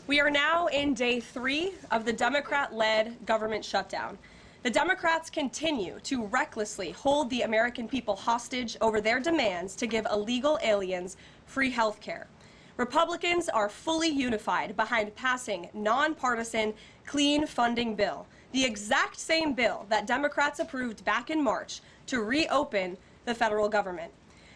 We are now in day 3 of the Democrat-led government shutdown. The Democrats continue to recklessly hold the American people hostage over their demands to give illegal aliens free health care. Republicans are fully unified behind passing nonpartisan clean funding bill, the exact same bill that Democrats approved back in March to reopen the federal government.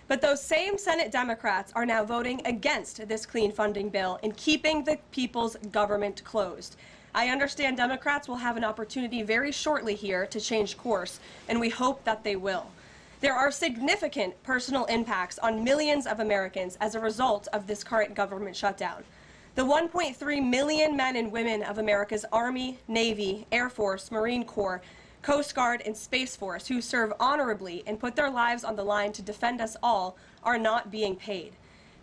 But those same Senate Democrats are now voting against this clean funding bill and keeping the people's government closed. I understand Democrats will have an opportunity very shortly here to change course, and we hope that they will. There are significant personal impacts on millions of Americans as a result of this current government shutdown. The 1.3 million men and women of America's Army, Navy, Air Force, Marine Corps, Coast Guard, and Space Force who serve honorably and put their lives on the line to defend us all are not being paid.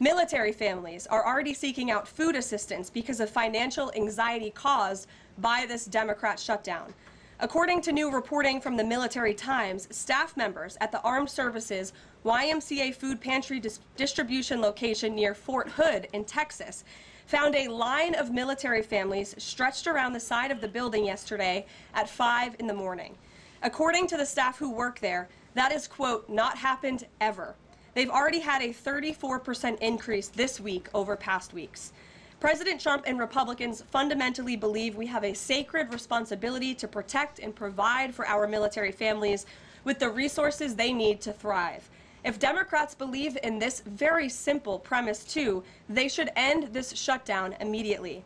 Military families are already seeking out food assistance because of financial anxiety caused by this Democrat shutdown. According to new reporting from the Military Times, staff members at the Armed Services YMCA food pantry distribution location near Fort Hood in Texas found a line of military families stretched around the side of the building yesterday at 5 in the morning. According to the staff who work there, that is, quote, not happened ever. They've already had a 34% increase this week over past weeks. President Trump and Republicans fundamentally believe we have a sacred responsibility to protect and provide for our military families with the resources they need to thrive. If Democrats believe in this very simple premise too, they should end this shutdown immediately.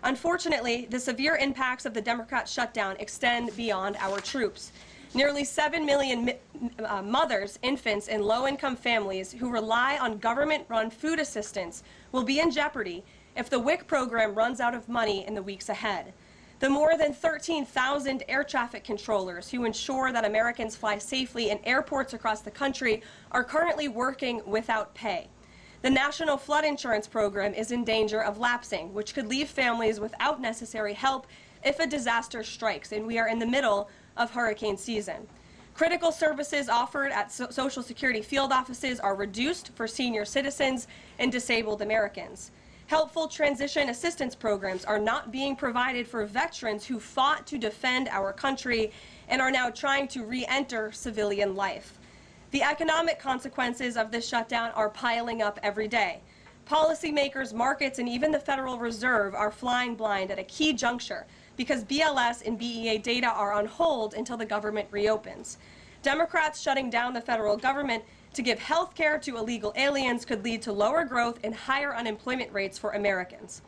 Unfortunately, the severe impacts of the Democrat shutdown extend beyond our troops. Nearly 7 million mothers, infants, and low-income families who rely on government-run food assistance will be in jeopardy if the WIC program runs out of money in the weeks ahead. The more than 13,000 air traffic controllers who ensure that Americans fly safely in airports across the country are currently working without pay. The National Flood Insurance Program is in danger of lapsing, which could leave families without necessary help if a disaster strikes, and we are in the middle of hurricane season. Critical services offered at Social Security field offices are reduced for senior citizens and disabled Americans. Helpful transition assistance programs are not being provided for veterans who fought to defend our country and are now trying to re-enter civilian life. The economic consequences of this shutdown are piling up every day. Policymakers, markets, and even the Federal Reserve are flying blind at a key juncture because BLS and BEA data are on hold until the government reopens. Democrats shutting down the federal government to give health care to illegal aliens could lead to lower growth and higher unemployment rates for Americans.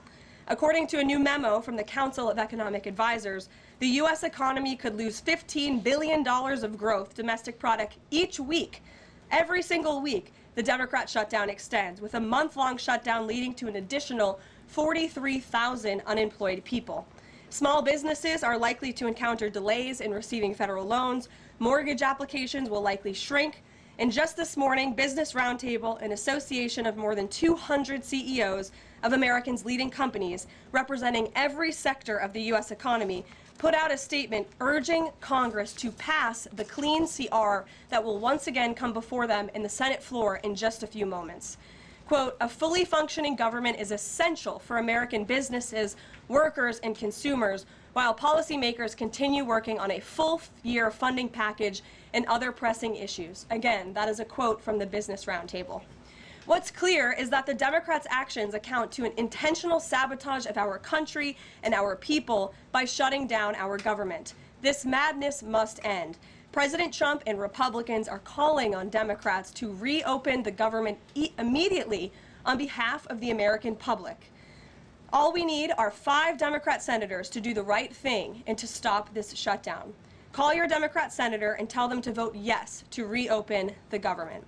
According to a new memo from the Council of Economic Advisors, the U.S. economy could lose $15 billion of growth domestic product each week. Every single week, the Democrat shutdown extends, with a month-long shutdown leading to an additional 43,000 unemployed people. Small businesses are likely to encounter delays in receiving federal loans. Mortgage applications will likely shrink. And just this morning, Business Roundtable, an association of more than 200 CEOs of Americans' leading companies representing every sector of the U.S. economy, put out a statement urging Congress to pass the clean CR that will once again come before them in the Senate floor in just a few moments. Quote, a fully functioning government is essential for American businesses, workers, and consumers, while policymakers continue working on a full-year funding package and other pressing issues. Again, that is a quote from the Business Roundtable. What's clear is that the Democrats' actions account to an intentional sabotage of our country and our people by shutting down our government. This madness must end. President Trump and Republicans are calling on Democrats to reopen the government immediately on behalf of the American public. All we need are 5 Democrat senators to do the right thing and to stop this shutdown. Call your Democrat senator and tell them to vote yes to reopen the government.